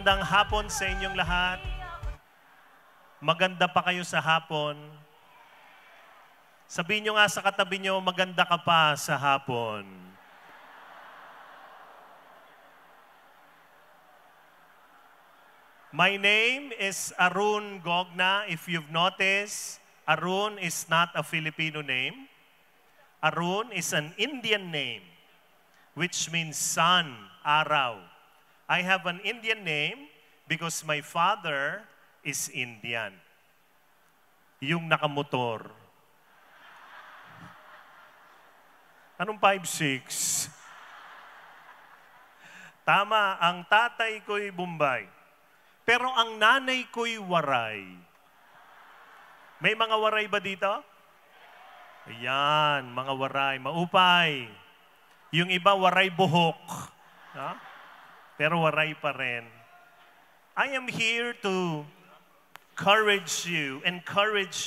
Magandang hapon sa inyong lahat. Maganda pa kayo sa hapon. Sabihin nyo nga sa katabi nyo, maganda ka pa sa hapon. My name is Arun Gogna. If you've noticed, Arun is not a Filipino name. Arun is an Indian name, which means sun, araw. I have an Indian name because my father is Indian. Yung nakamotor. Anong 5'6"? Tama, ang tatay ko'y Bombay. Pero ang nanay ko'y Waray. May mga Waray ba dito? Ayan, mga Waray, maupay. Yung iba, Waray buhok. No? Pero Waray pa rin. I am here to encourage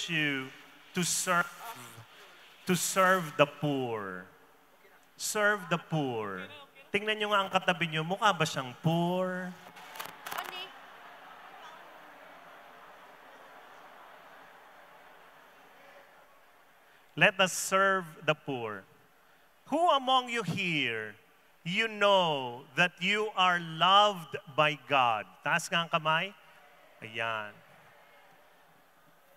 you to serve the poor. Serve the poor. Tingnan nyo nga ang katabi nyo, mukha ba siyang poor? Let us serve the poor. Who among you here, you know that you are loved by God? Taas nga ang kamay. Ayan.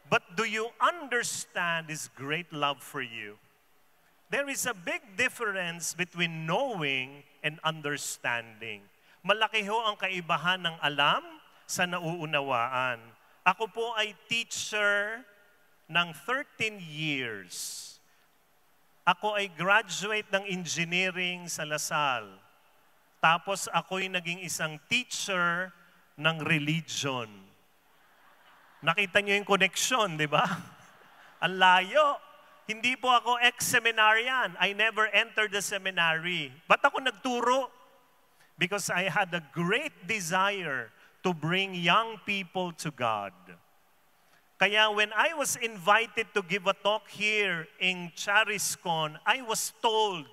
But do you understand His great love for you? There is a big difference between knowing and understanding. Malaki ho ang kaibahan ng alam sa nauunawaan. Ako po ay teacher ng 13 years. Ako ay graduate ng engineering sa Lasal. Tapos ako'y naging isang teacher ng religion. Nakita niyo yung connection, di ba? Ang layo. Hindi po ako ex-seminarian. I never entered the seminary. Ba't ako nagturo? Because I had a great desire to bring young people to God. Kaya when I was invited to give a talk here in Chariscon, I was told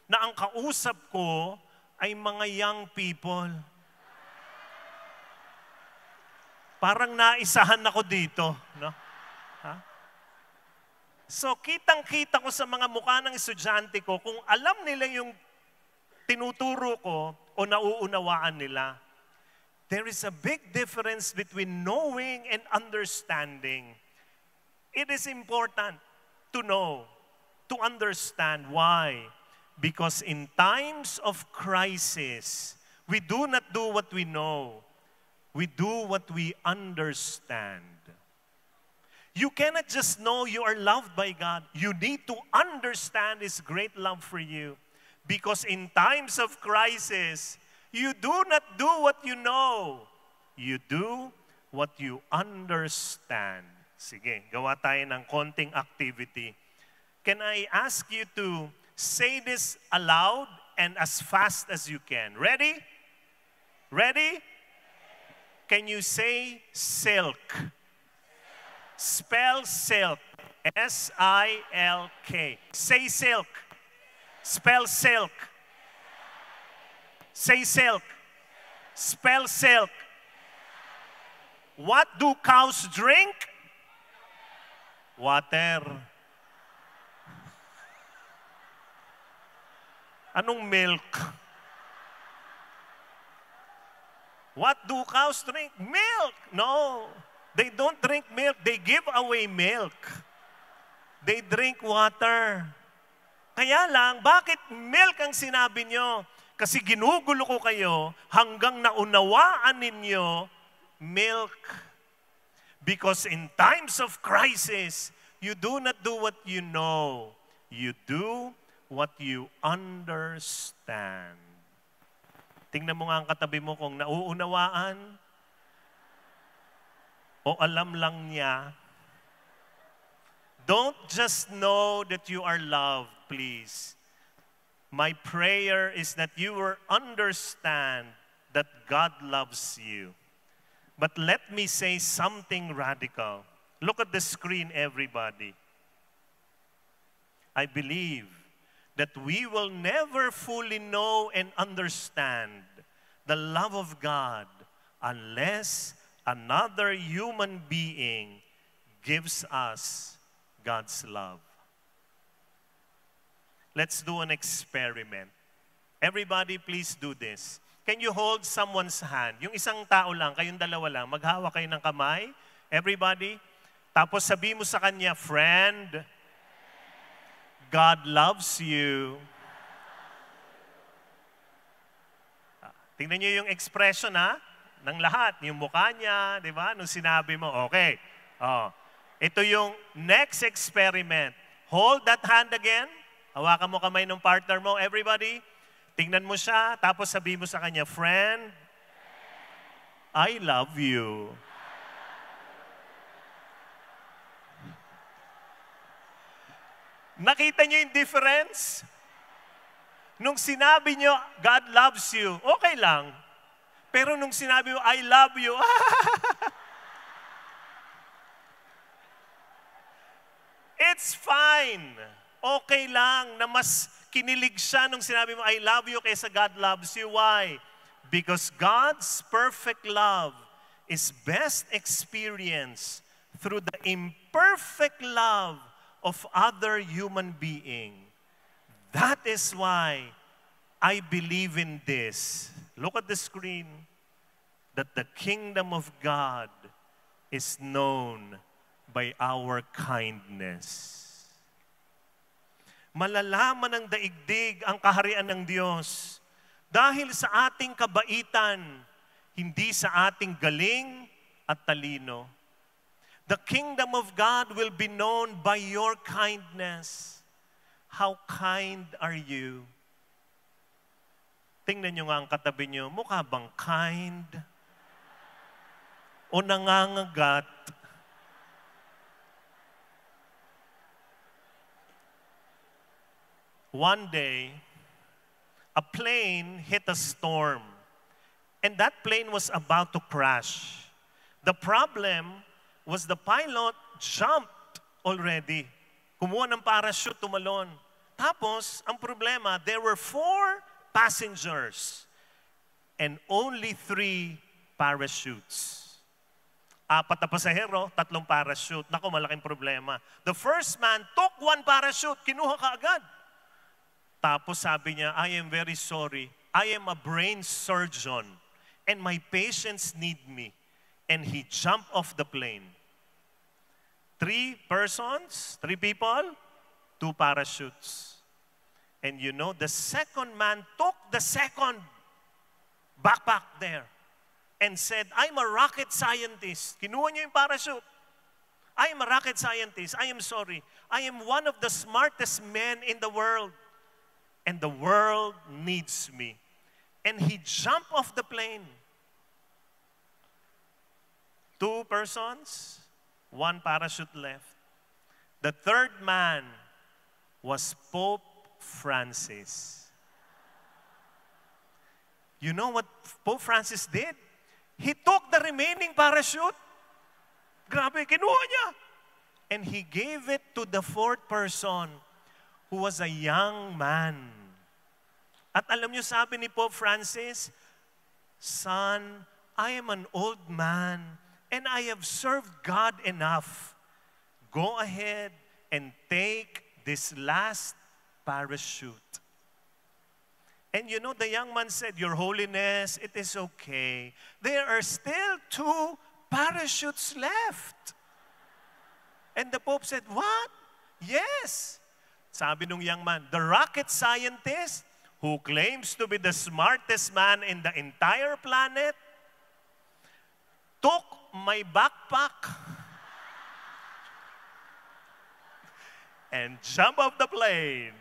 na ang kausap ko ay mga young people. Parang naisahan ako dito. No? Ha? So kitang-kita ko sa mga mukha ng estudyante ko kung alam nila yung tinuturo ko o nauunawaan nila. There is a big difference between knowing and understanding. It is important to know, to understand. Why? Because in times of crisis, we do not do what we know. We do what we understand. You cannot just know you are loved by God. You need to understand His great love for you. Because in times of crisis, you do not do what you know. You do what you understand. Sige, gawa tayo ng konting activity. Can I ask you to say this aloud and as fast as you can? Ready? Ready? Can you say silk? Spell silk. S-I-L-K. Say silk. Spell silk. Say silk. Spell silk. What do cows drink? Water. Anong milk? What do cows drink? Milk. No. They don't drink milk. They give away milk. They drink water. Kaya lang, bakit milk ang sinabi nyo? Kasi ginugulo ko kayo hanggang naunawaan ninyo milk. Because in times of crisis, you do not do what you know. You do what you understand. Tingnan mo nga ang katabi mo kung nauunawaan o alam lang niya. Don't just know that you are loved, please. My prayer is that you will understand that God loves you. But let me say something radical. Look at the screen, everybody. I believe that we will never fully know and understand the love of God unless another human being gives us God's love. Let's do an experiment. Everybody, please do this. Can you hold someone's hand? Yung isang tao lang, kayong dalawa lang, maghawak kayo ng kamay. Everybody. Tapos sabi mo sa kanya, friend, God loves you. Tingnan niyo yung expression ng lahat. Yung mukha niya, di ba? Nung sinabi mo, okay. Ito yung next experiment. Hold that hand again. Hawakan mo kamay ng partner mo. Everybody, tingnan mo siya. Tapos sabi mo sa kanya, friend, I love you. Nakita niyo yung difference? Nung sinabi niyo, God loves you, okay lang. Pero nung sinabi mo, I love you, it's fine. Okay lang na mas kinilig siya nung sinabi mo, I love you, kaysa God loves you. Why? Because God's perfect love is best experienced through the imperfect love of other human being. That is why I believe in this. Look at the screen. That the kingdom of God is known by our kindness. Malalaman ng daigdig ang kaharian ng Diyos dahil sa ating kabaitan, hindi sa ating galing at talino. The kingdom of God will be known by your kindness. How kind are you? Tingnan nyo nga ang katabi nyo, mukha bang kind? O nangangagat? One day, a plane hit a storm, and that plane was about to crash. The problem was the pilot jumped already. Kumuha ng parachute, tumalon. Tapos, ang problema, there were 4 passengers and only 3 parachutes. 4 na pasahero, 3 parachute. Naku, malaking problema. The first man took 1 parachute, kinuha ka agad. Tapos sabi niya, I am very sorry. I am a brain surgeon and my patients need me. And he jumped off the plane. 3 persons, 3 people, 2 parachutes. And you know, the second man took the second backpack there and said, I'm a rocket scientist. Kinuha niya yung parachute. I am a rocket scientist. I am sorry. I am one of the smartest men in the world. And the world needs me. And he jumped off the plane. 2 persons, 1 parachute left. The third man was Pope Francis. You know what Pope Francis did? He took the remaining parachute. Grabe, kinuha niya. And he gave it to the 4th person who was a young man. At alam niyo, sabi ni Pope Francis, Son, I am an old man and I have served God enough. Go ahead and take this last parachute. And you know, the young man said, Your Holiness, it is okay. There are still 2 parachutes left. And the Pope said, What? Yes. Sabi nung young man, the rocket scientist who claims to be the smartest man in the entire planet took my backpack and jumped off the plane.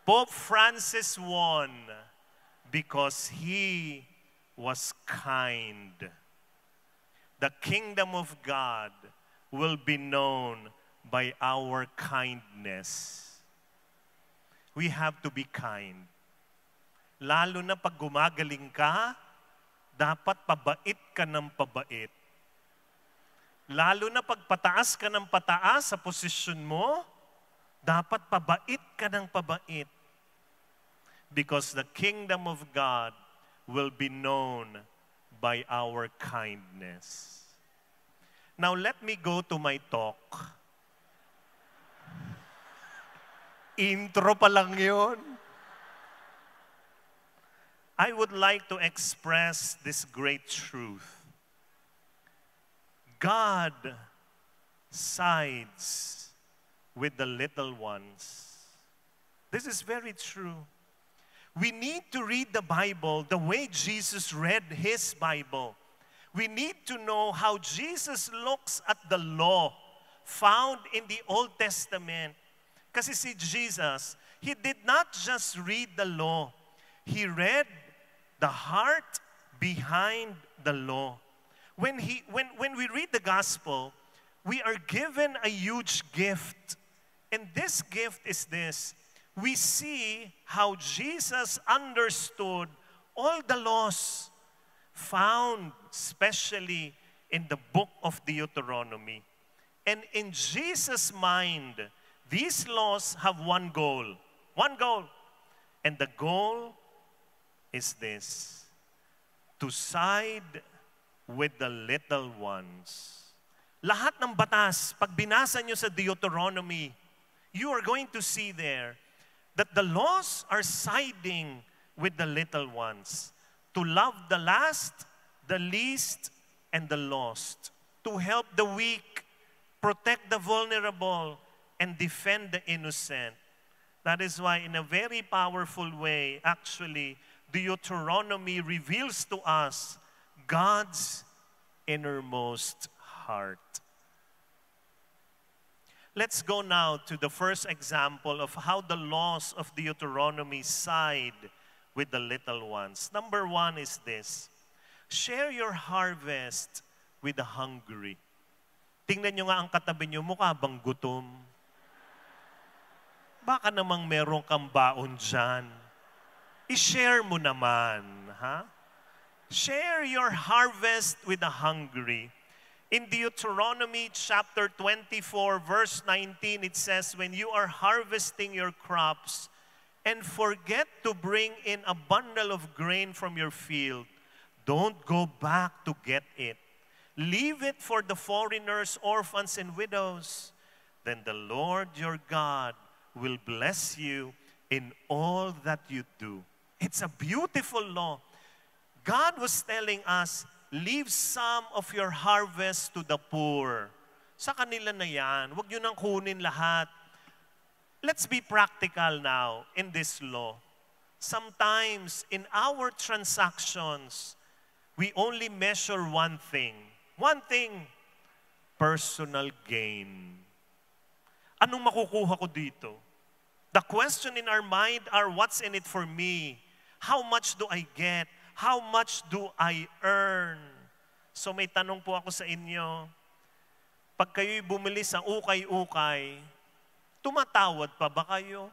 Pope Francis won because he was kind. The kingdom of God will be known by our kindness. We have to be kind. Lalo na pag gumagaling ka, dapat pabait ka ng pabait. Lalo na pag pataas ka ng pataas sa posisyon mo, dapat pabait ka ng pabait. Because the kingdom of God will be known by our kindness. Now let me go to my talk. Intro pa lang yun. I would like to express this great truth. God sides with the little ones. This is very true. We need to read the Bible the way Jesus read his Bible. We need to know how Jesus looks at the law found in the Old Testament. Kasi si Jesus, he did not just read the law. He read the heart behind the law. When we read the gospel, we are given a huge gift. And this gift is this. We see how Jesus understood all the laws found especially in the book of Deuteronomy. And in Jesus' mind, these laws have one goal. One goal. And the goal is this: to side with the little ones. Lahat ng batas, pag binasa nyo sa Deuteronomy, you are going to see there that the laws are siding with the little ones. To love the last, the least, and the lost. To help the weak, protect the vulnerable, and defend the innocent. That is why in a very powerful way, actually, Deuteronomy reveals to us God's innermost heart. Let's go now to the first example of how the laws of Deuteronomy side with the little ones. Number one is this: share your harvest with the hungry. Tingnan nyo nga ang katabi nyo, mukha bang gutom? Baka namang meron kang baon dyan. I-share mo naman, ha? Share your harvest with the hungry. In Deuteronomy chapter 24, verse 19, it says, when you are harvesting your crops and forget to bring in a bundle of grain from your field, don't go back to get it. Leave it for the foreigners, orphans, and widows. Then the Lord your God will bless you in all that you do. It's a beautiful law. God was telling us, leave some of your harvest to the poor. Sa kanila na yan. Huwag nyo nang kunin lahat. Let's be practical now in this law. Sometimes in our transactions, we only measure one thing. One thing, personal gain. Anong makukuha ko dito? The question in our mind are, what's in it for me? How much do I get? How much do I earn? So may tanong po ako sa inyo. Pag kayo'y bumili sa ukay-ukay, tumatawad pa ba kayo?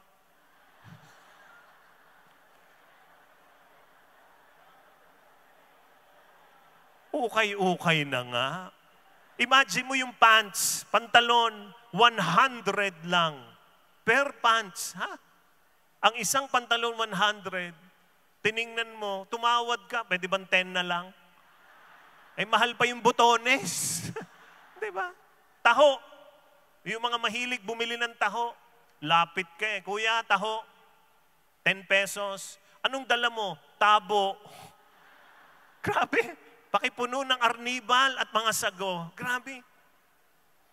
Ukay-ukay na nga. Imagine mo yung pants, pantalon, 100 lang. Per pants, ha? Ang isang pantalon, 100. Tiningnan mo, tumawad ka, pwede bang 10 na lang? Ay, mahal pa yung botones. Di ba? Taho. Yung mga mahilig bumili ng taho, lapit ka eh. Kuya, taho, 10 pesos. Anong dala mo? Tabo. Grabe. Pakipuno ng arnibal at mga sago. Grabe.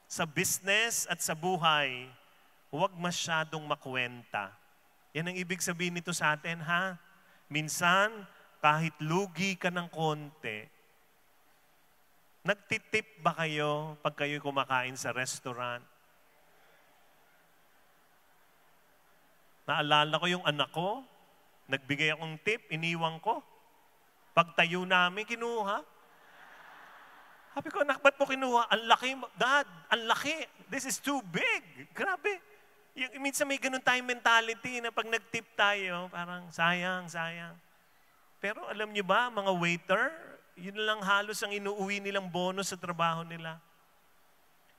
Sa business at sa buhay, huwag masyadong makwenta. Yan ang ibig sabihin nito sa atin, ha? Minsan, kahit lugi ka ng konti, nagtitip ba kayo pag kayo kumakain sa restaurant? Naalala ko yung anak ko, nagbigay akong tip, iniwan ko. Pagtayo namin, kinuha. Sabi ko, anak, ba't mo kinuha? Ang laki, Dad, ang laki. This is too big. Grabe. Minsan may ganun tayong mentality na pag nag-tip tayo, parang sayang, sayang. Pero alam niyo ba, mga waiter, yun lang halos ang inuuwi nilang bonus sa trabaho nila.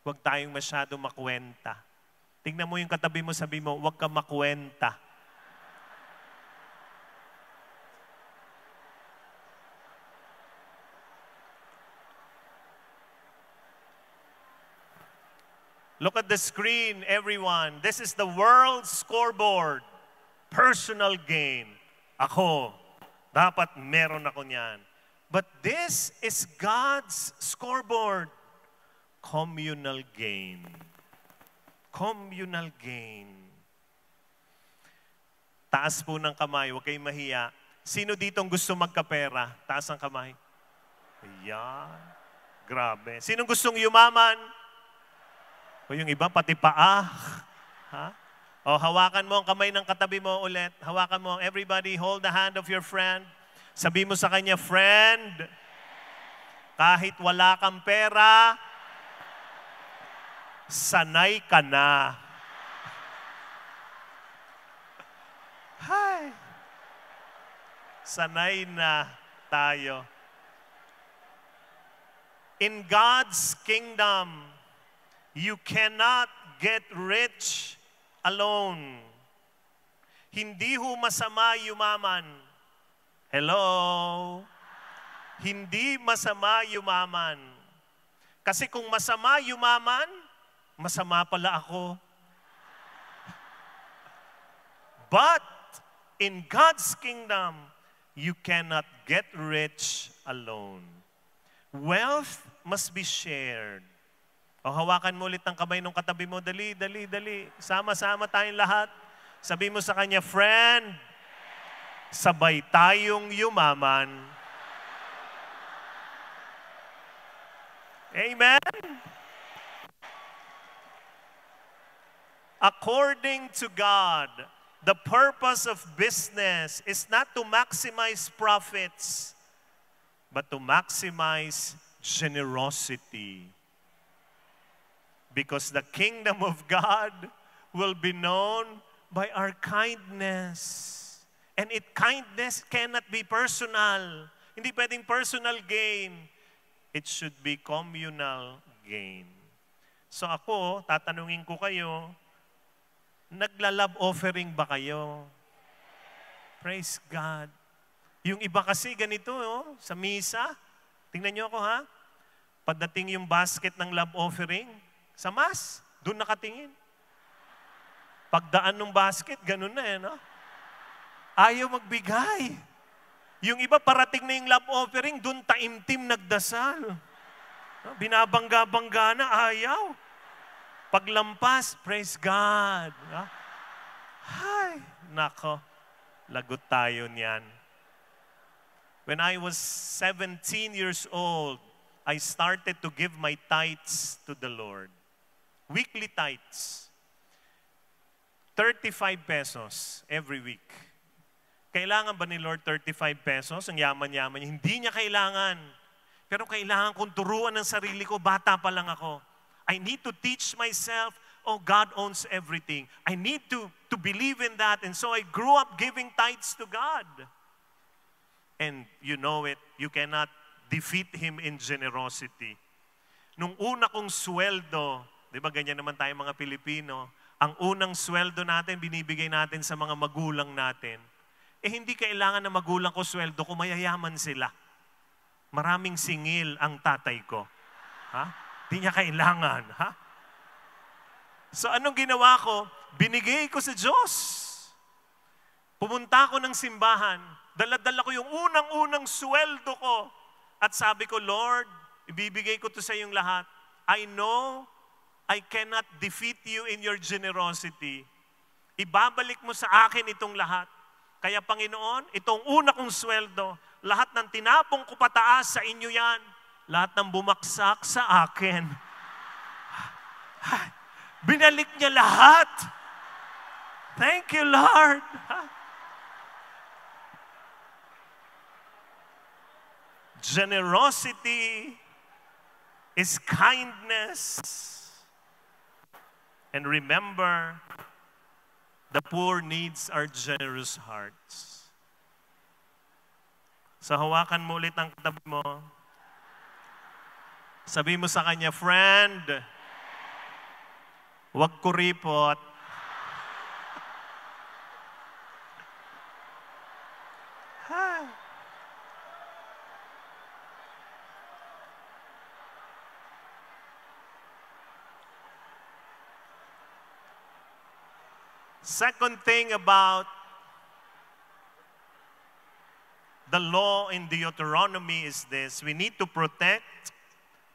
Huwag tayong masyado makwenta. Tingnan mo yung katabi mo, sabi mo, huwag ka makwenta. Look at the screen, everyone. This is the world scoreboard. Personal gain. Ako, dapat meron ako niyan. But this is God's scoreboard. Communal gain. Communal gain. Taas po ng kamay, huwag kayong mahiya. Sino ditong gusto magkapera? Taas ang kamay. Ayan. Grabe. Sinong gustong yumaman? O yung iba, pati paa. Ha? O hawakan mo ang kamay ng katabi mo ulit. Hawakan mo. Everybody, hold the hand of your friend. Sabi mo sa kanya, friend, kahit wala kang pera, sanay ka na. Hi. Sanay na tayo. In God's kingdom, you cannot get rich alone. Hindi ho masama yumaman. Hello? Hindi masama yumaman. Kasi kung masama yumaman, masama pala ako. But in God's kingdom, you cannot get rich alone. Wealth must be shared. O hawakan mo ulit ang kamay ng katabi mo. Dali, dali, dali. Sama-sama tayong lahat. Sabi mo sa kanya, friend, sabay tayong yumaman. Amen? According to God, the purpose of business is not to maximize profits, but to maximize generosity. Because the kingdom of God will be known by our kindness. And kindness cannot be personal. Hindi pwedeng personal gain. It should be communal gain. So ako, tatanungin ko kayo, nagla-love offering ba kayo? Praise God. Yung iba kasi ganito, oh, sa misa, tingnan niyo ako ha, pagdating yung basket ng love offering, sa mas, doon nakatingin. Pagdaan ng basket, ganun na eh, no? Ayaw magbigay. Yung iba parating na yung love offering, doon taimtim nagdasal. Binabangga-bangga na, ayaw. Paglampas, praise God. Ay, nako, lagot tayo niyan. When I was 17 years old, I started to give my tithes to the Lord. Weekly tithes. 35 pesos every week. Kailangan ba ni Lord 35 pesos? Ang yaman-yaman niya. Hindi niya kailangan. Pero kailangan kong turuan ng sarili ko. Bata pa lang ako. I need to teach myself, oh, God owns everything. I need to believe in that. And so I grew up giving tithes to God. And you know it, you cannot defeat Him in generosity. Nung una kong sweldo, di ba ganyan naman tayo mga Pilipino, ang unang sweldo natin, binibigay natin sa mga magulang natin. Eh hindi kailangan na magulang ko sweldo ko, mayayaman sila. Maraming singil ang tatay ko. Ha? Hindi niya kailangan. Ha? So anong ginawa ko? Binigay ko sa Diyos. Pumunta ako ng simbahan. Dala-dala ko yung unang-unang sweldo ko. At sabi ko, Lord, ibibigay ko to sa iyong lahat. I know I cannot defeat you in your generosity. Ibabalik mo sa akin itong lahat. Kaya Panginoon, itong una kong sweldo, lahat ng tinapong ko pataas sa inyo yan. Lahat ng bumaksak sa akin. Binalik niya lahat. Thank you, Lord. Generosity is kindness. And remember, the poor needs our generous hearts. So hawakan mo ulit ang katabi mo. Sabi mo sa kanya, friend, huwag kuripot. Second thing about the law in Deuteronomy is this: we need to protect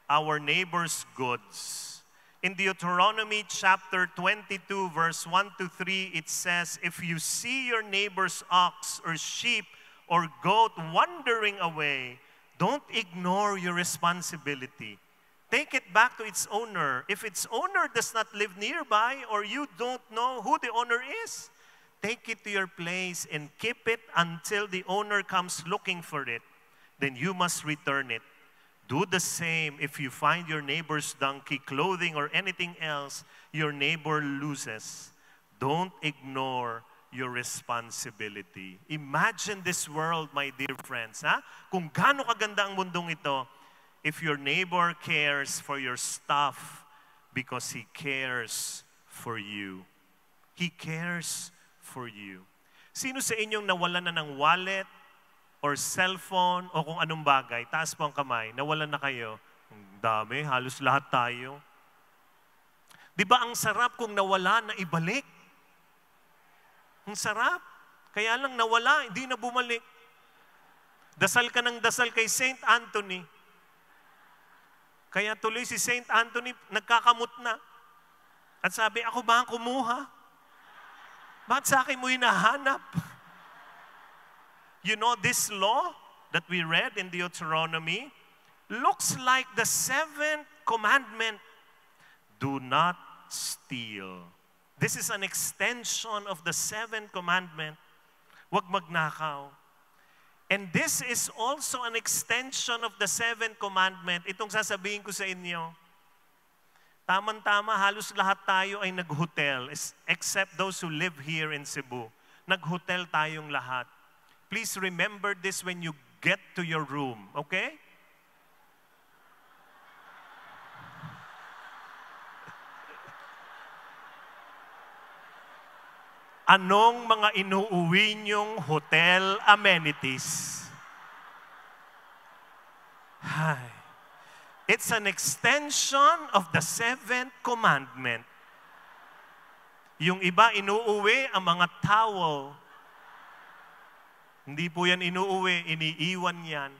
our neighbor's goods. In Deuteronomy chapter 22, verse 1 to 3, it says, if you see your neighbor's ox or sheep or goat wandering away, don't ignore your responsibility. Take it back to its owner. If its owner does not live nearby or you don't know who the owner is, take it to your place and keep it until the owner comes looking for it. Then you must return it. Do the same if you find your neighbor's donkey, clothing, or anything else your neighbor loses. Don't ignore your responsibility. Imagine this world, my dear friends. Kung gaano kaganda ang mundong ito, if your neighbor cares for your stuff because he cares for you. He cares for you. Sino sa inyong nawalan na ng wallet or cellphone o kung anong bagay? Taas po ang kamay. Nawalan na kayo. Ang dami, halos lahat tayo. Di ba ang sarap kung nawala na ibalik? Ang sarap. Kaya lang nawala, hindi na bumalik. Dasal ka ng dasal kay Saint Anthony. Kaya tuloy si Saint Anthony, nagkakamot na. At sabi, ako ba ang kumuha? Bakit sa akin mo hinahanap? You know, this law that we read in Deuteronomy looks like the 7th commandment. Do not steal. This is an extension of the 7th commandment. Huwag magnakaw. And this is also an extension of the 7th commandment. Itong sasabihin ko sa inyo, tama-tama, halos lahat tayo ay nag-hotel, except those who live here in Cebu. Nag-hotel tayong lahat. Please remember this when you get to your room, okay? Anong mga inuuwi niyong hotel amenities? Hi. It's an extension of the 7th commandment. Yung iba inuuwi ang mga towel. Hindi po yan inuuwi, iniiwan yan.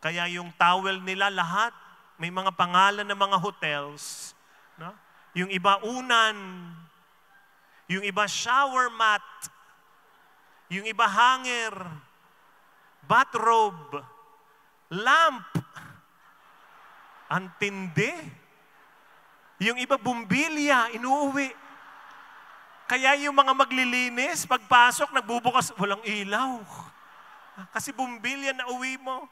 Kaya yung towel nila lahat, may mga pangalan ng mga hotels. No? Yung iba unan, yung iba shower mat, yung iba hanger, bathrobe, lamp. Ang tindi. Yung iba bumbilya, inuuwi. Kaya yung mga maglilinis, pagpasok, nagbubukas, walang ilaw. Kasi bumbilya na uwi mo.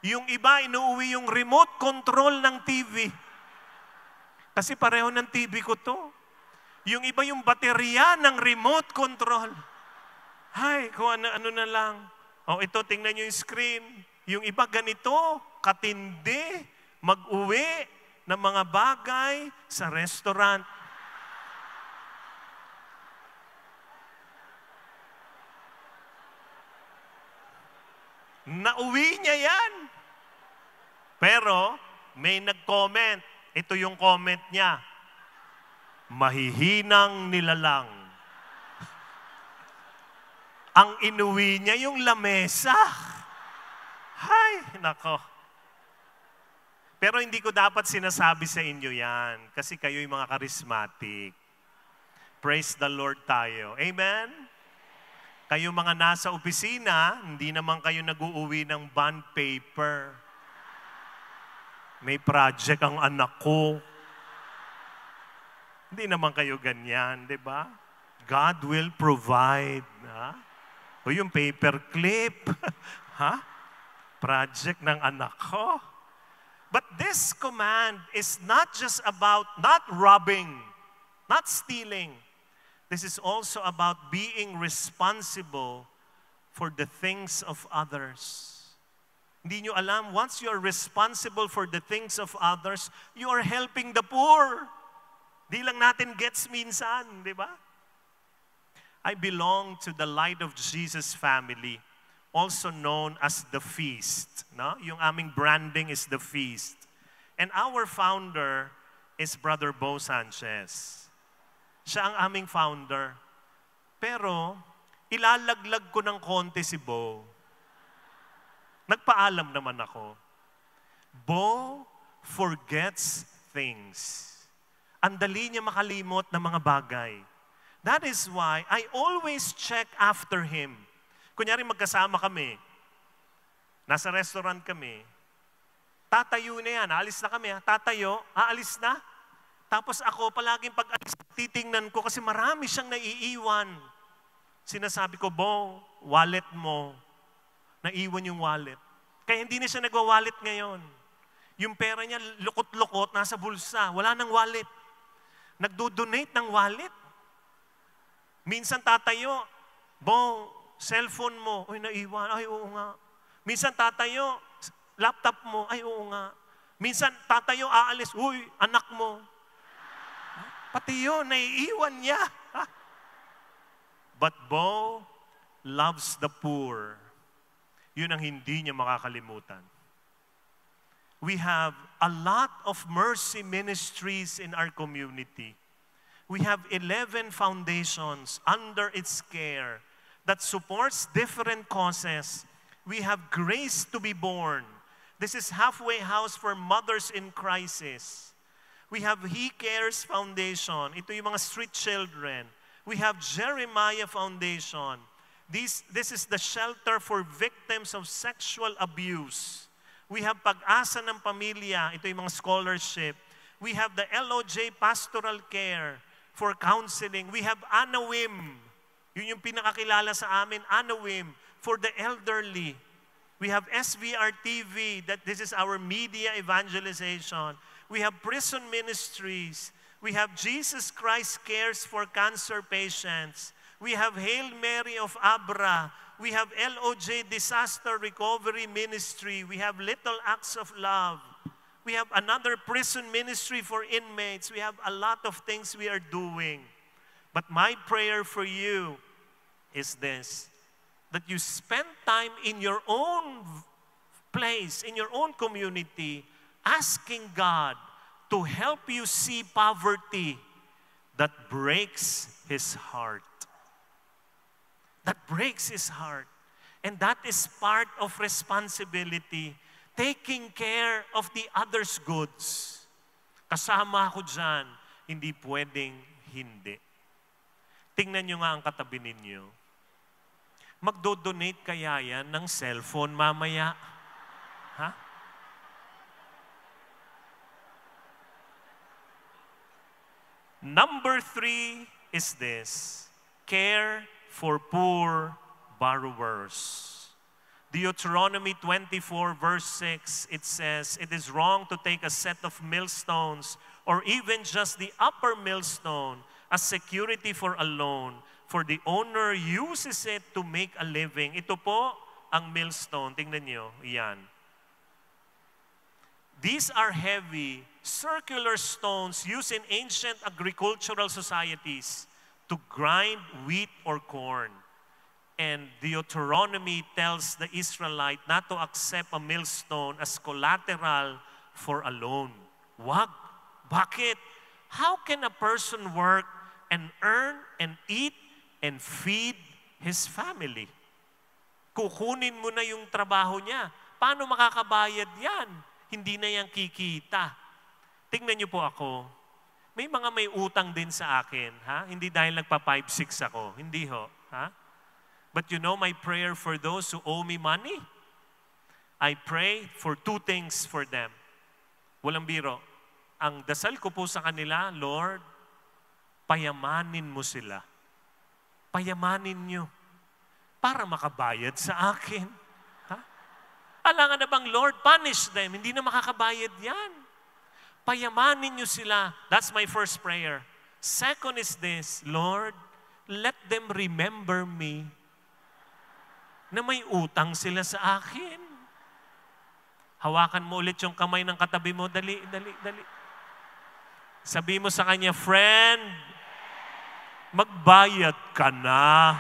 Yung iba, inuuwi yung remote control ng TV. Kasi pareho ng TV ko to. Yung iba yung baterya ng remote control. Hay, kung ano na lang. O ito, tingnan nyo yung screen. Yung iba ganito, katindi, mag-uwi ng mga bagay sa restaurant. Nauwi niya yan. Pero may nag-comment. Ito yung comment niya. Mahihinang nilalang. Ang inuwi niya yung lamesa. Hay, nako. Pero hindi ko dapat sinasabi sa inyo yan kasi kayo yung mga charismatic. Praise the Lord tayo. Amen? Kayo mga nasa opisina, hindi naman kayo nag-uuwi ng bond paper. May project ang anak ko. Hindi naman kayo ganyan, di ba? God will provide. Ha? O yung paper clip. Ha? Project ng anak ko. But this command is not just about not robbing, not stealing. This is also about being responsible for the things of others. Hindi nyo alam, once you are responsible for the things of others, you are helping the poor. Di lang natin gets minsan, di ba? I belong to the Light of Jesus family, also known as The Feast. No? Yung aming branding is The Feast. And our founder is Brother Bo Sanchez. Siya ang aming founder. Pero, ilalaglag ko ng konti si Bo. Nagpaalam naman ako. Bo forgets things. Ang dali niya makalimot ng mga bagay. That is why I always check after him. Kunyari magkasama kami, nasa restaurant kami, tatayo na yan, aalis na kami, tatayo, aalis na. Tapos ako palaging pag-alis, titingnan ko kasi marami siyang naiiwan. Sinasabi ko, Bo, wallet mo. Naiwan yung wallet. Kaya hindi na siya nagwa-wallet ngayon. Yung pera niya, lukot-lukot, nasa bulsa. Wala nang wallet. Nagdo-donate ng wallet. Minsan tatayo, Bo, cellphone mo. Uy, naiwan. Ay, oo nga. Minsan tatayo, laptop mo. Ay, oo nga. Minsan tatayo, aalis. Uy, anak mo. Pati yun, naiiwan niya. But Bo loves the poor. Yun ang hindi niya makakalimutan. We have a lot of mercy ministries in our community. We have 11 foundations under its care that supports different causes. We have Grace to be Born. This is halfway house for mothers in crisis. We have He Cares Foundation. Ito yung mga street children. We have Jeremiah Foundation. This is the shelter for victims of sexual abuse. We have Pag-asa ng Pamilya. Ito yung mga scholarship. We have the LOJ Pastoral Care for counseling. We have Anawim. Yun yung pinakakilala sa amin, Anawim, for the elderly. We have SVR TV, that this is our media evangelization. We have prison ministries. We have Jesus Christ Cares for cancer patients. We have Hail Mary of Abra. We have LOJ Disaster Recovery Ministry. We have Little Acts of Love. We have another prison ministry for inmates. We have a lot of things we are doing. But my prayer for you is this, that you spend time in your own place, in your own community, asking God to help you see poverty that breaks His heart. That breaks His heart. And that is part of responsibility. Taking care of the other's goods. Kasama ako dyan, hindi pwedeng hindi. Tingnan nyo nga ang katabi ninyo. Magdo-donate kaya yan ng cellphone mamaya? Ha? Number 3 is this, care for poor borrowers. Deuteronomy 24 verse 6, it says, "It is wrong to take a set of millstones or even just the upper millstone as security for a loan, for the owner uses it to make a living." Ito po ang millstone. Tingnan nyo, yan. These are heavy, circular stones used in ancient agricultural societies to grind wheat or corn. And Deuteronomy tells the Israelite not to accept a millstone as collateral for a loan. Wag. Bakit? How can a person work and earn and eat and feed his family? Kukunin mo na yung trabaho niya. Paano makakabayad yan? Hindi na yan kikita. Tingnan niyo po ako. May mga may utang din sa akin. Ha? Hindi dahil nagpa-5-6 ako. Hindi ho. Ha? But you know my prayer for those who owe me money? I pray for 2 things for them. Walang biro. Ang dasal ko po sa kanila, Lord, payamanin mo sila. Payamanin nyo para makabayad sa akin. Ha? Alangan na bang, Lord, punish them. Hindi na makakabayad yan. Payamanin nyo sila. That's my first prayer. Second is this, Lord, let them remember me na may utang sila sa akin. Hawakan mo ulit yung kamay ng katabi mo. Dali, dali, dali. Sabi mo sa kanya, friend, magbayad ka na.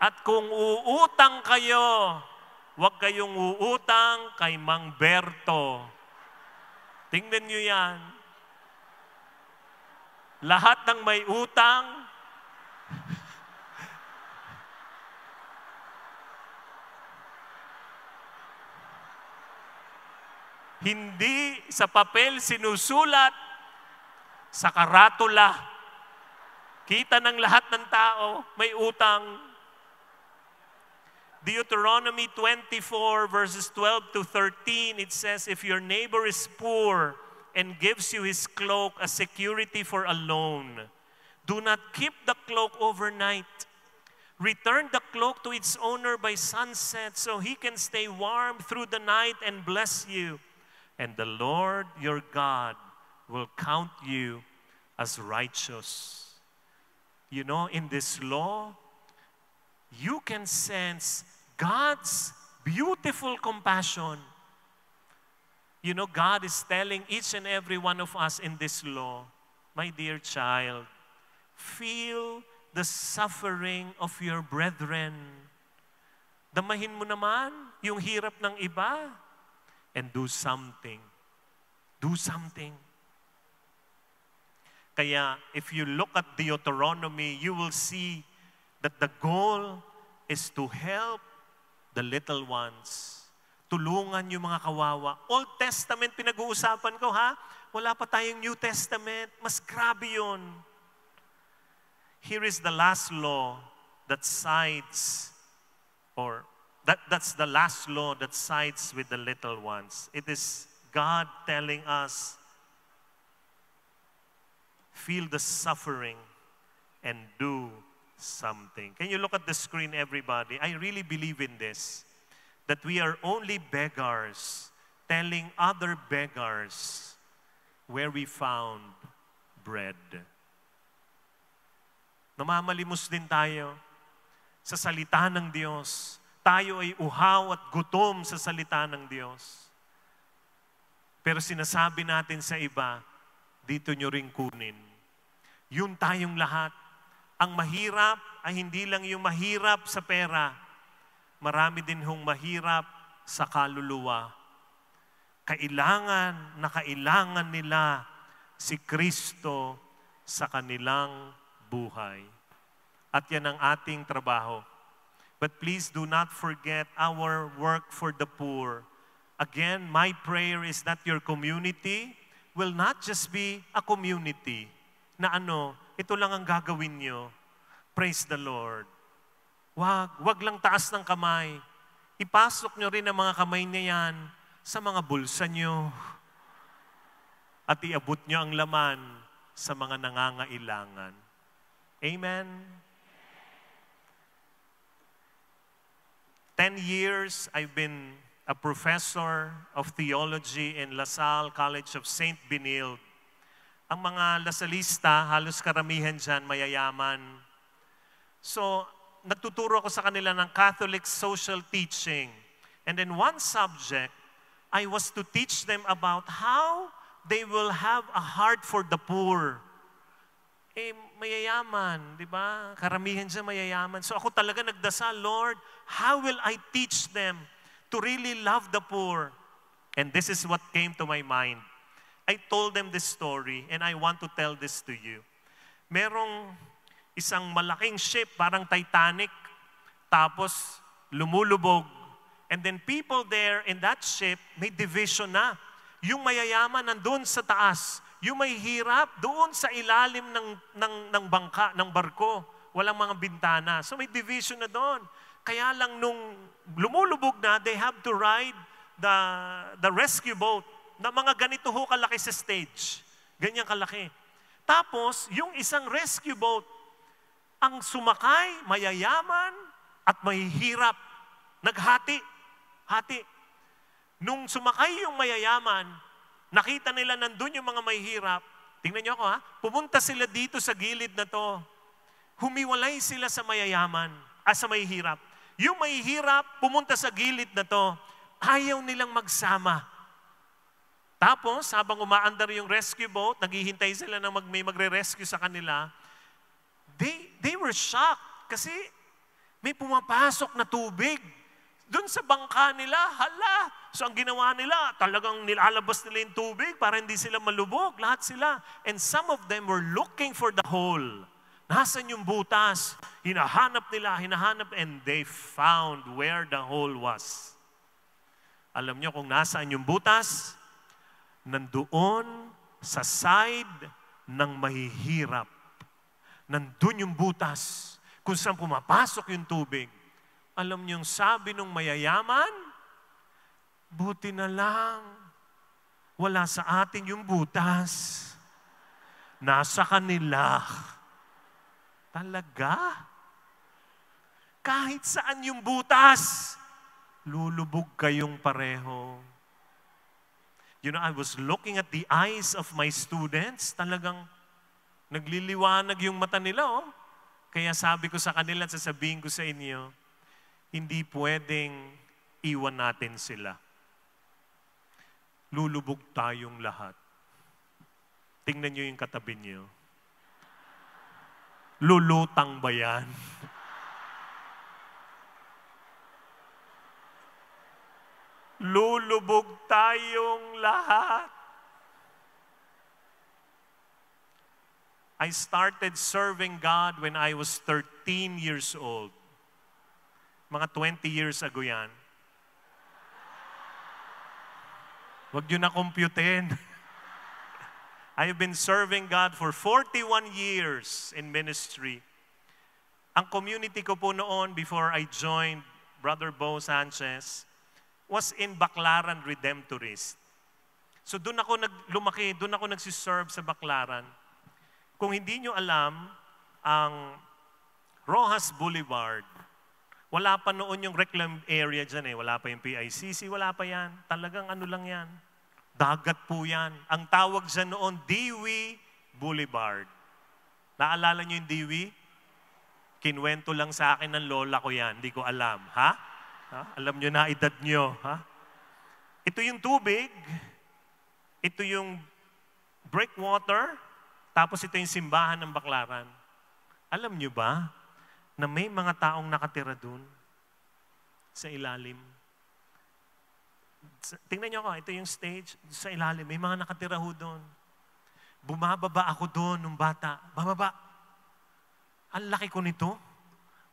At kung uutang kayo, huwag kayong uutang kay Mang Berto. Tingnan nyo yan. Lahat ng may utang, hindi sa papel sinusulat, sa karatula. Kita ng lahat ng tao, may utang. Deuteronomy 24 verses 12 to 13, it says, if your neighbor is poor and gives you his cloak as security for a loan, do not keep the cloak overnight. Return the cloak to its owner by sunset so he can stay warm through the night and bless you. And the Lord your God will count you as righteous. You know, in this law, you can sense God's beautiful compassion. You know, God is telling each and every one of us in this law, my dear child, feel the suffering of your brethren. Damahin mo naman yung hirap ng iba and do something. Do something. Kaya, if you look at Deuteronomy, you will see that the goal is to help the little ones. Tulungan yung mga kawawa. Old Testament pinag-uusapan ko, ha? Wala pa tayong New Testament. Mas grabe yun. Here is the last law that sides, or that's the last law that sides with the little ones. It is God telling us, feel the suffering and do something. Can you look at the screen, everybody? I really believe in this, that we are only beggars telling other beggars where we found bread. Namamalimos din tayo sa salita ng Diyos. Tayo ay uhaw at gutom sa salita ng Diyos. Pero sinasabi natin sa iba, dito nyo ring kunin. Yun tayong lahat. Ang mahirap ay hindi lang yung mahirap sa pera. Marami din hong mahirap sa kaluluwa. Kailangan na kailangan nila si Kristo sa kanilang buhay. At yan ang ating trabaho. But please do not forget our work for the poor. Again, my prayer is that your community will not just be a community na ito lang ang gagawin nyo. Praise the Lord. Wag lang taas ng kamay. Ipasok nyo rin ang mga kamay niya yan sa mga bulsa nyo. At iabot nyo ang laman sa mga nangangailangan. Amen? 10 years, I've been a professor of theology in LaSalle College of St. Benilde. Ang mga Lasalista, halos karamihan dyan, mayayaman. So, nagtuturo ako sa kanila ng Catholic social teaching. And then one subject, I was to teach them about how they will have a heart for the poor. Mayayaman, di ba? Karamihan dyan mayayaman. So ako talaga nagdasal, Lord, how will I teach them to really love the poor? And this is what came to my mind. I told them this story, and I want to tell this to you. Merong isang malaking ship, parang Titanic, tapos lumulubog. And then people there in that ship, may division na. Yung mayayaman nandun sa taas, yung may hirap doon sa ilalim ng bangka, ng barko. Walang mga bintana. So may division na doon. Kaya lang nung lumulubog na, they have to ride the rescue boat na mga ganito ho kalaki sa stage. Ganyan kalaki. Tapos, yung isang rescue boat, ang sumakay, mayayaman at mahihirap. Naghati. Hati. Nung sumakay yung mayayaman, nakita nila nandun yung mga mahihirap. Tingnan niyo ako, ha? Pumunta sila dito sa gilid na to. Humiwalay sila sa mayayaman, sa mahihirap. Yung mahihirap, pumunta sa gilid na to. Ayaw nilang magsama. Tapos, habang umaandar yung rescue boat, naghihintay sila na may magre-rescue sa kanila, they were shocked kasi may pumapasok na tubig Doon sa bangka nila, hala. So ang ginawa nila, talagang nilalabas nila yung tubig para hindi sila malubog. Lahat sila. And some of them were looking for the hole. Nasaan yung butas? Hinahanap nila, and they found where the hole was. Alam niyo kung nasaan yung butas? Nandoon sa side ng mahihirap. Nandun yung butas kung saan pumapasok yung tubig. Alam niyo yung sabi ng mayayaman? Buti na lang. Wala sa atin yung butas. Nasa kanila. Talaga? Kahit saan yung butas, lulubog kayong pareho. You know, I was looking at the eyes of my students. Talagang nagliliwanag yung mata nila, oh. Kaya sabi ko sa kanila at sasabihin ko sa inyo, hindi pwedeng iwan natin sila. Lulubog tayong lahat. Tingnan nyo yung katabi nyo. Lulutang ba yan? Lulubog tayong lahat. I started serving God when I was 13 years old. Mga 20 years ago yan. Huwag nyo na computein. I've been serving God for 41 years in ministry. Ang community ko po noon before I joined Brother Bo Sanchez was in Baclaran Redemptorist. So doon ako lumaki, doon ako nagsiserve sa Baclaran. Kung hindi nyo alam, ang Rojas Boulevard, wala pa noon yung reclaimed area dyan eh. Wala pa yung PICC, wala pa yan. Talagang ano lang yan. Dagat po yan. Ang tawag dyan noon, Dewey Boulevard. Naalala nyo yung Dewey? Kinwento lang sa akin ng lola ko yan. Hindi ko alam. Ha? Alam nyo na edad nyo. Ha? Ito yung tubig. Ito yung breakwater. Tapos ito yung simbahan ng Baclaran. Alam nyo ba na may mga taong nakatira dun sa ilalim? Tingnan nyo ako, ito yung stage sa ilalim. May mga nakatira ho dun. Bumababa ako dun nung bata. Bababa. Ang laki ko nito.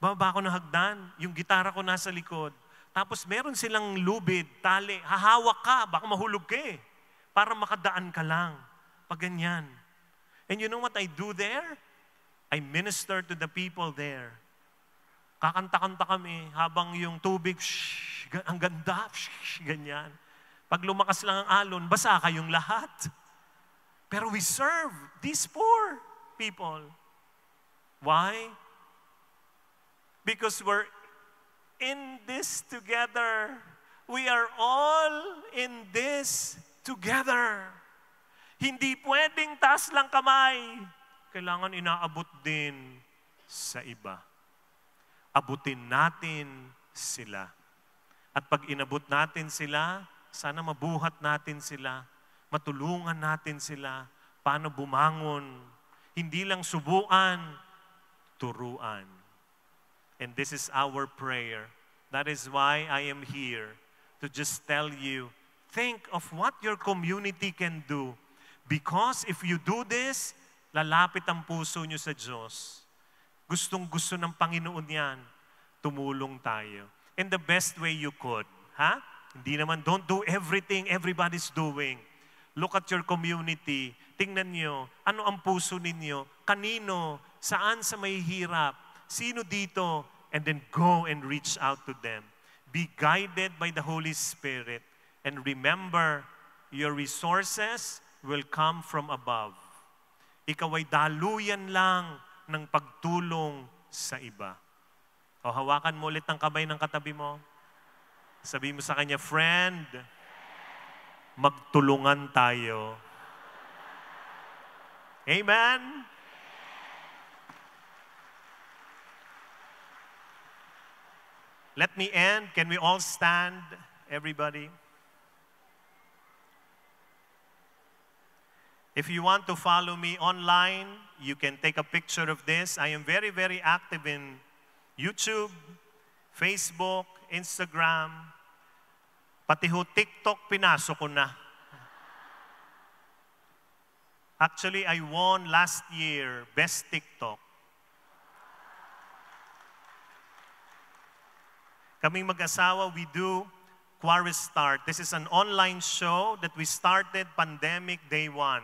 Bababa ako ng hagdan. Yung gitara ko nasa likod. Tapos meron silang lubid, tali. Hahawak ka, baka mahulog ka eh. Para makadaan ka lang. Pag ganyan. And you know what I do there? I minister to the people there. Kakanta-kanta kami habang yung tubig, ang ganda, ganyan. Pag lumakas lang ang alon, basa kayong lahat. Pero we serve these poor people. Why? Because we're in this together. We are all in this together. Hindi pwedeng taas lang kamay. Kailangan inaabot din sa iba. Abutin natin sila. At pag inabot natin sila, sana mabuhat natin sila, matulungan natin sila, paano bumangon. Hindi lang subuan, turuan. And this is our prayer. That is why I am here to just tell you, think of what your community can do. Because if you do this, lalapit ang puso nyo sa Diyos. Gustong-gusto ng Panginoon yan. Tumulong tayo. In the best way you could. Ha? Hindi naman, don't do everything everybody's doing. Look at your community. Tingnan nyo, ano ang puso ninyo? Kanino? Saan sa may hirap? Sino dito? And then go and reach out to them. Be guided by the Holy Spirit. And remember, your resources will come from above. Ikaw ay daluyan lang ng pagtulong sa iba. O hawakan mo ulit ang kamay ng katabi mo. Sabi mo sa kanya, friend, magtulungan tayo. Amen? Let me end. Can we all stand, everybody? If you want to follow me online, you can take a picture of this. I am very, very active in YouTube, Facebook, Instagram, pati ho TikTok, pinasok ko na. Actually, I won last year Best TikTok. Kaming mag-asawa, we do Quarry Start. This is an online show that we started pandemic day 1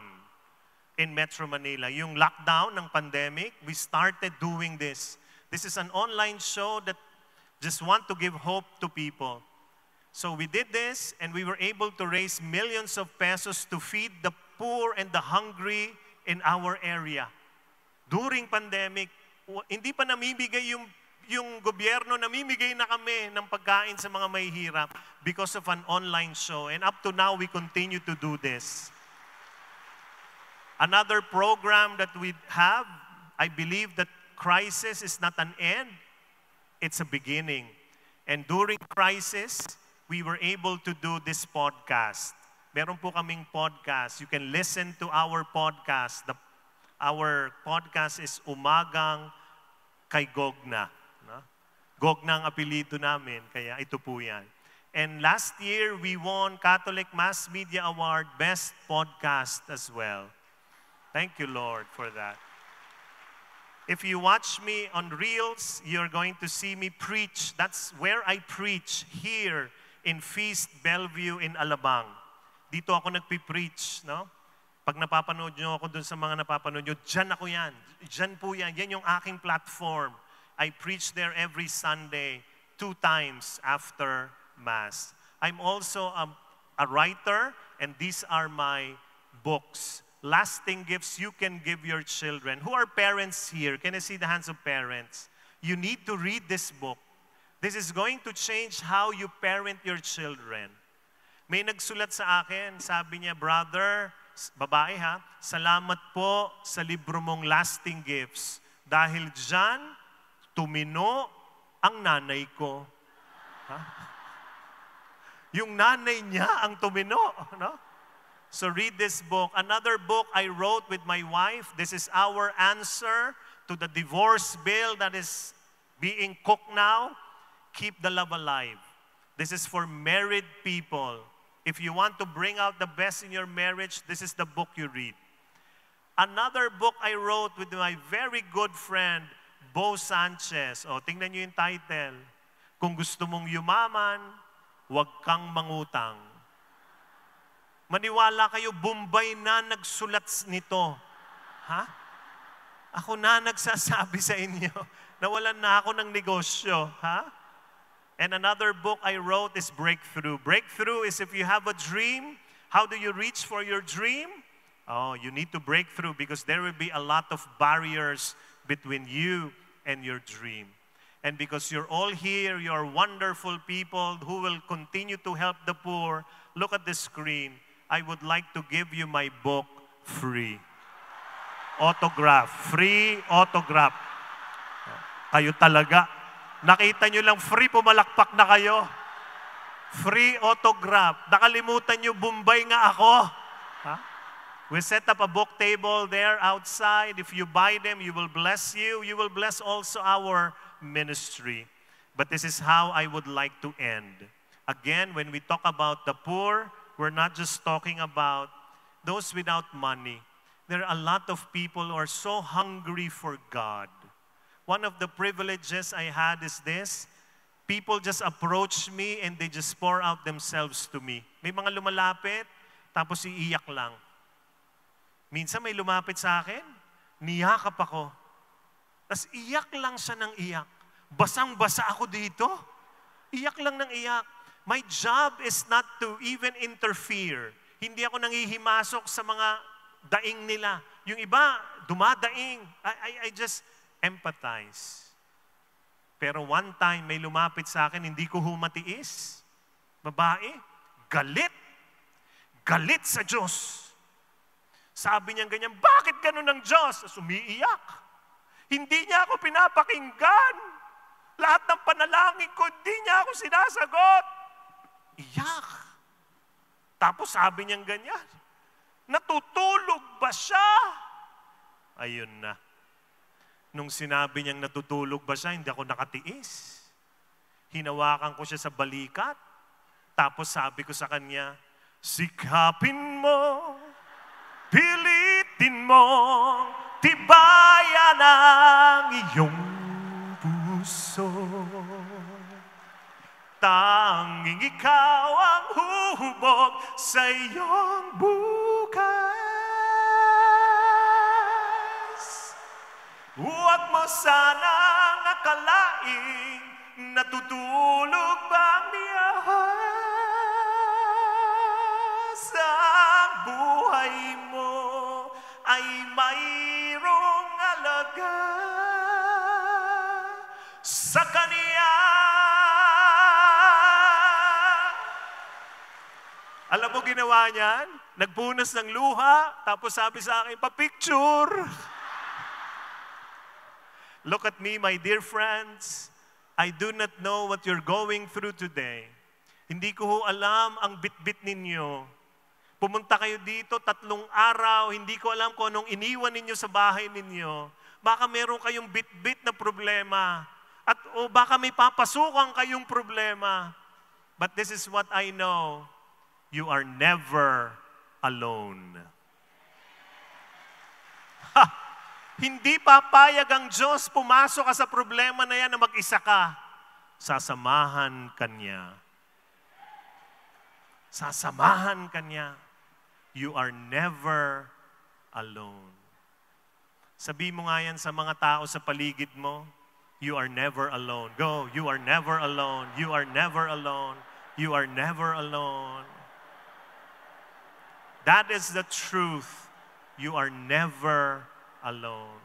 in Metro Manila. Yung lockdown ng pandemic, we started doing this. This is an online show that just want to give hope to people. So we did this and we were able to raise millions of pesos to feed the poor and the hungry in our area. During pandemic, hindi pa namimigay yung gobyerno, namimigay na kami ng pagkain sa mga mahihirap because of an online show. And up to now, we continue to do this. Another program that we have, I believe that crisis is not an end, it's a beginning. And during crisis, we were able to do this podcast. Meron po kaming podcast. You can listen to our podcast. Our podcast is Umagang kay Gogna. No? Gogna ang apelido namin, kaya ito po yan. And last year, we won Catholic Mass Media Award Best Podcast as well. Thank you, Lord, for that. If you watch me on Reels, you're going to see me preach. That's where I preach, here in Feast Bellevue in Alabang. Dito ako nagpipreach, no? Pag napapanood nyo ako dun sa mga napapanood nyo, dyan ako yan. Dyan po yan. Yan yung aking platform. I preach there every Sunday, 2 times after Mass. I'm also a writer, and these are my books. Lasting gifts you can give your children. Who are parents here? Can I see the hands of parents? You need to read this book. This is going to change how you parent your children. May nagsulat sa akin, sabi niya, brother, babae ha, salamat po sa libro mong Lasting Gifts. Dahil dyan, tumino ang nanay ko. Ha? Yung nanay niya ang tumino. No? So read this book. Another book I wrote with my wife. This is our answer to the divorce bill that is being cooked now. Keep the love alive. This is for married people. If you want to bring out the best in your marriage, this is the book you read. Another book I wrote with my very good friend, Bo Sanchez. O, tingnan nyo yung title. Kung gusto mong yumaman, huwag kang mangutang. Maniwala kayo, Bombay na nagsulat nito. Ha? Ako na nagsasabi sa inyo, nawalan na ako ng negosyo. Ha? And another book I wrote is Breakthrough. Breakthrough is if you have a dream, how do you reach for your dream? Oh, you need to break through because there will be a lot of barriers between you and your dream. And because you're all here, you're wonderful people who will continue to help the poor, look at the screen. I would like to give you my book free. Autograph. Free autograph. Kayo talaga. Nakita nyo lang, free, pumalakpak na kayo. Free autograph. Nakalimutan nyo, Bombay nga ako. Huh? We set up a book table there outside. If you buy them, you will bless you. You will bless also our ministry. But this is how I would like to end. Again, when we talk about the poor, we're not just talking about those without money. There are a lot of people who are so hungry for God. One of the privileges I had is this. People just approach me and they just pour out themselves to me. May mga lumalapit, tapos iiyak lang. Minsan may lumapit sa akin, niyakap ako. Tapos iyak lang siya ng iyak. Basang-basa ako dito. Iyak lang ng iyak. My job is not to even interfere. Hindi ako nangihimasok sa mga daing nila. Yung iba, dumadaing. I just empathize. Pero one time, may lumapit sa akin, hindi ko humatiis. Babae, galit. Galit sa Diyos. Sabi niya ganyan, bakit ganun ang Diyos? Umiiyak. Hindi niya ako pinapakinggan. Lahat ng panalangin ko, hindi niya ako sinasagot. Iyak. Tapos sabi niya ganyan, natutulog ba siya? Ayun na. Nung sinabi niyang natutulog ba siya, hindi ako nakatiis. Hinawakan ko siya sa balikat. Tapos sabi ko sa kanya, sikapin mo, pilitin mo, tibayan ang iyong puso. Tanging ikaw ang huhubog sa iyong bukas. Huwag mo sanang akalaing natutulog bang niyahas. Ang buhay mo ay mayroong alaga sa Kanya. Alam mo ginawa niyan? Nagpunas ng luha, tapos sabi sa akin, pa-picture. Look at me, my dear friends. I do not know what you're going through today. Hindi ko ho alam ang bit-bit ninyo. Pumunta kayo dito 3 araw, hindi ko alam kung anong iniwan ninyo sa bahay ninyo. Baka meron kayong bit-bit na problema. At o baka may papasukan kayong problema. But this is what I know. You are never alone. Ha! Hindi papayag ang Diyos pumasok ka sa problema na yan na mag-isa ka. Sasamahan ka niya. Sasamahan ka niya. You are never alone. Sabi mo nga yan sa mga tao sa paligid mo, you are never alone. Go, you are never alone. You are never alone. You are never alone. That is the truth. You are never alone.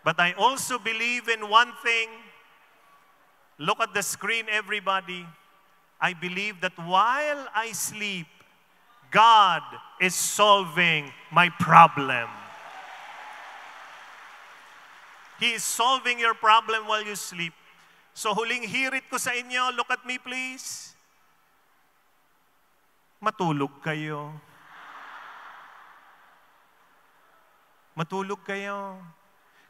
But I also believe in one thing. Look at the screen, everybody. I believe that while I sleep, God is solving my problem. He is solving your problem while you sleep. So huling hirit ko sa inyo, look at me please. Matulog kayo. Matulog kayo.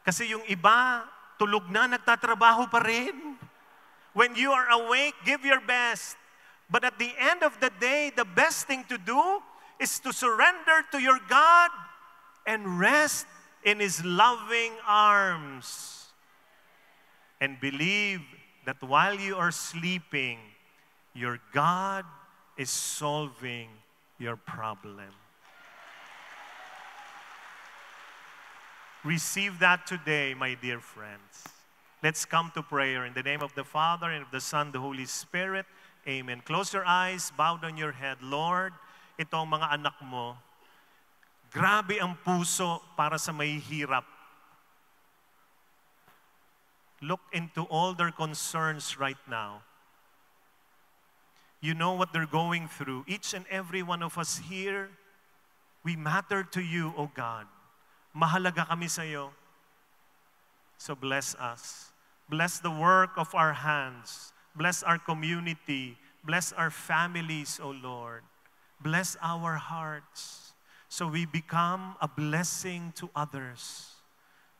Kasi yung iba, tulog na, nagtatrabaho pa rin. When you are awake, give your best. But at the end of the day, the best thing to do is to surrender to your God and rest in His loving arms. And believe that while you are sleeping, your God is solving your problem. Receive that today, my dear friends. Let's come to prayer in the name of the Father and of the Son, the Holy Spirit. Amen. Close your eyes, bow down your head. Lord, ito ang mga anak mo. Grabe ang puso para sa mahihirap. Look into all their concerns right now. You know what they're going through. Each and every one of us here, we matter to you, O God. Mahalaga kami sa iyo. So bless us. Bless the work of our hands. Bless our community. Bless our families, O Lord. Bless our hearts. So we become a blessing to others.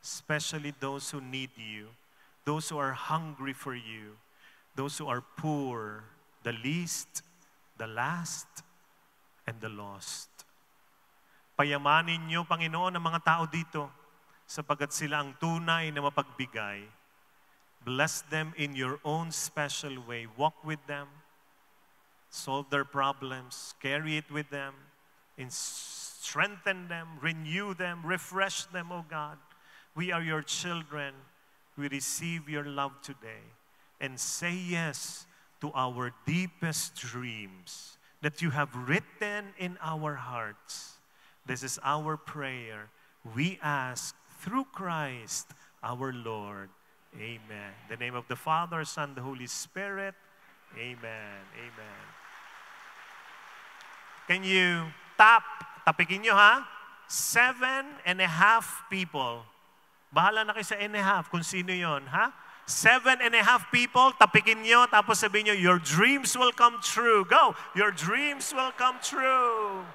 Especially those who need you. Those who are hungry for you. Those who are poor. The least, the last, and the lost. Payamanin niyo, Panginoon, ang mga tao dito sapagkat sila ang tunay na mapagbigay. Bless them in your own special way. Walk with them. Solve their problems. Carry it with them. And strengthen them. Renew them. Refresh them, O God. We are your children. We receive your love today. And say yes to our deepest dreams that you have written in our hearts. This is our prayer. We ask through Christ our Lord. Amen. In the name of the Father, Son, the Holy Spirit. Amen. Amen. Can you tapikin nyo ha? 7.5 people. Bahala na kayo sa and a half kung sino yon, ha? 7.5 people, tapikin nyo, tapos sabihin nyo, your dreams will come true. Go! Your dreams will come true.